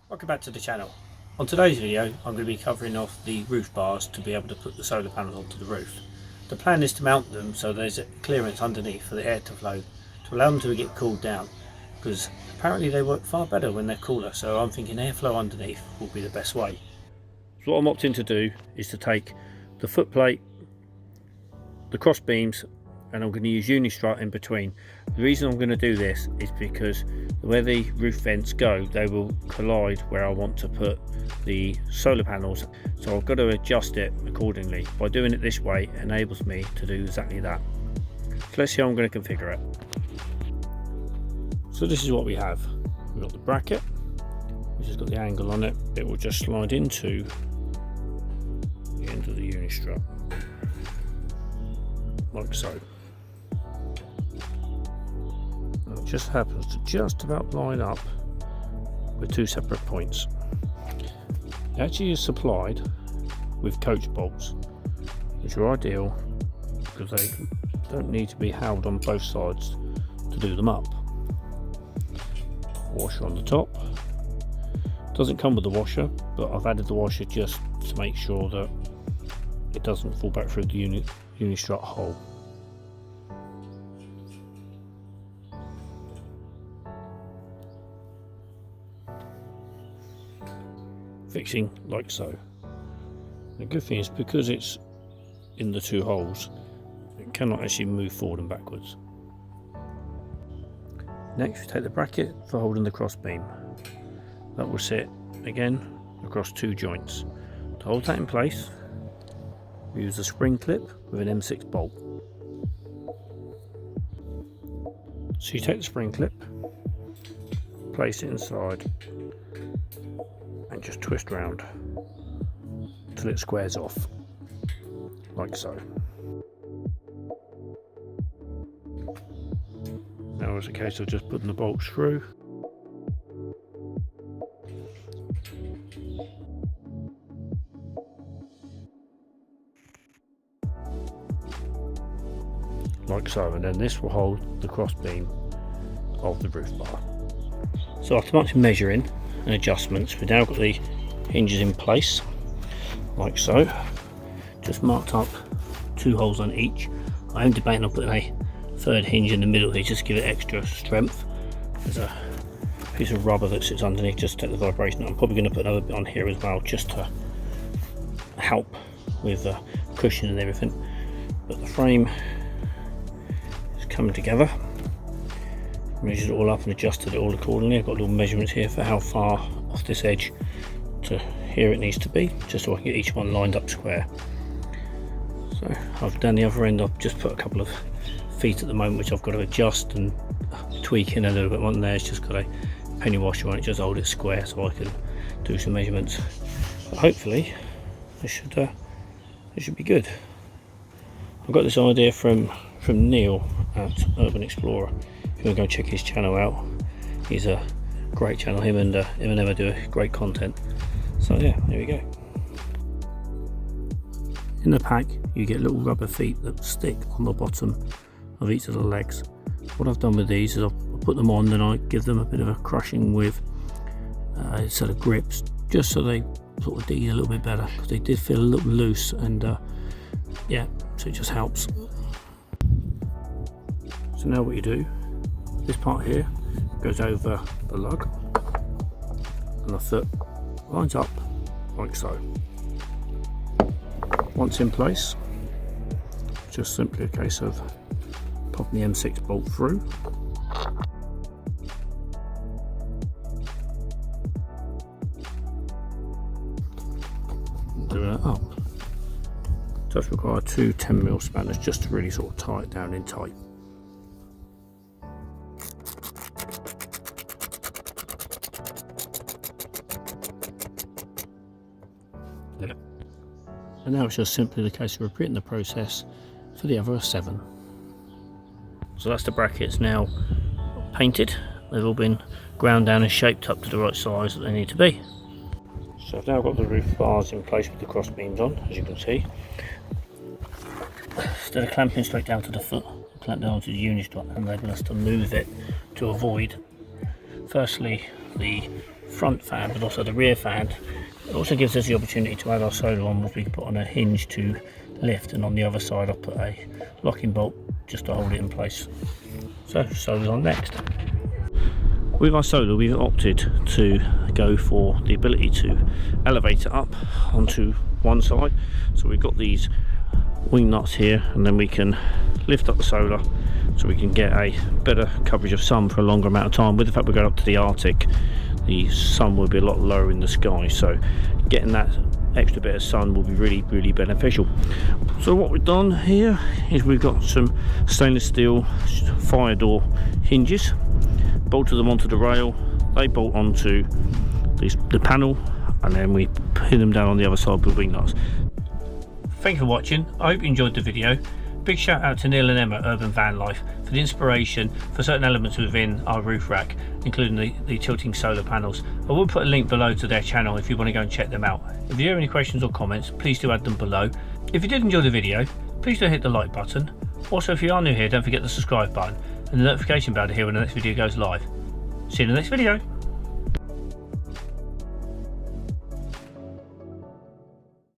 Welcome back to the channel. On today's video I'm going to be covering off the roof bars to be able to put the solar panels onto the roof. The plan is to mount them so there's a clearance underneath for the air to flow to allow them to get cooled down, because apparently they work far better when they're cooler, so I'm thinking airflow underneath will be the best way. So what I'm opting to do is to take the footplate, the cross beams, and I'm going to use Unistrut in between. The reason I'm going to do this is because where the roof vents go, they will collide where I want to put the solar panels, so I've got to adjust it accordingly. By doing it this way, it enables me to do exactly that. So let's see how I'm going to configure it. So this is what we have. We've got the bracket, which has got the angle on it. It will just slide into the end of the Unistrut, like so. And it just happens to just about line up with two separate points. It actually is supplied with coach bolts, which are ideal because they don't need to be held on both sides to do them up. Washer on the top. Doesn't come with the washer, but I've added the washer just to make sure that it doesn't fall back through the Unistrut hole. Fixing like so. The good thing is, because it's in the two holes, it cannot actually move forward and backwards. Next, we take the bracket for holding the cross beam. That will sit again across two joints. To hold that in place, we use a spring clip with an M6 bolt. So you take the spring clip, place it inside, and just twist round until it squares off, like so. Now it's a case of just putting the bolts through. Like so, and then this will hold the cross beam of the roof bar. So after much measuring and adjustments, we've now got the hinges in place, like so. Just marked up two holes on each. I am debating on putting a third hinge in the middle here just to give it extra strength. There's a piece of rubber that sits underneath just to take the vibration. I'm probably going to put another bit on here as well just to help with cushion and everything. But the frame is coming together. Measured it all up and adjusted it all accordingly. I've got little measurements here for how far off this edge to here it needs to be, just so I can get each one lined up square. So I've done the other end. I've just put a couple of feet at the moment, which I've got to adjust and tweak in a little bit. One there, it's just got a penny washer on it, just hold it square so I can do some measurements. But hopefully it should be good. I've got this idea from Neil at Urban Explorer. If you want to go check his channel out, he's a great channel. Him and Emma do great content. So yeah, there we go. In the pack you get little rubber feet that stick on the bottom of each of the legs. What I've done with these is I'll put them on, then I give them a bit of a crushing with a set of grips, just so they sort of dig in a little bit better, because they did feel a little loose, and yeah, so it just helps. So now what you do, this part here goes over the lug and the foot lines up like so. Once in place, just simply a case of popping the M6 bolt through. Doing it up. Does require two 10mm spanners just to really sort of tie it down in tight. There. And now it's just simply the case of repeating the process for the other 7. So that's the brackets now painted. They've all been ground down and shaped up to the right size that they need to be. So I've now got the roof bars in place with the cross beams on, as you can see. Instead of clamping straight down to the foot, I clamp down to the Unistrut, enabling us to move it to avoid, firstly, the front fan but also the rear fan. It also gives us the opportunity to add our solar on, what we can put on a hinge to lift, and on the other side I'll put a locking bolt just to hold it in place. So solar's on next. With our solar we've opted to go for the ability to elevate it up onto one side. So we've got these wing nuts here, and then we can lift up the solar so we can get a better coverage of sun for a longer amount of time. With the fact we're going up to the Arctic, the sun will be a lot lower in the sky, so getting that extra bit of sun will be really beneficial. So what we've done here is we've got some stainless steel fire door hinges, bolted them onto the rail, they bolt onto the panel, and then we pin them down on the other side with wing nuts. Thank you for watching. I hope you enjoyed the video. Big shout out to Neil and Emma at Urban Vanlife for the inspiration for certain elements within our roof rack, including the tilting solar panels. I will put a link below to their channel if you want to go and check them out. If you have any questions or comments, please do add them below. If you did enjoy the video, please do hit the like button. Also, if you are new here, don't forget the subscribe button and the notification bell to hear when the next video goes live. See you in the next video.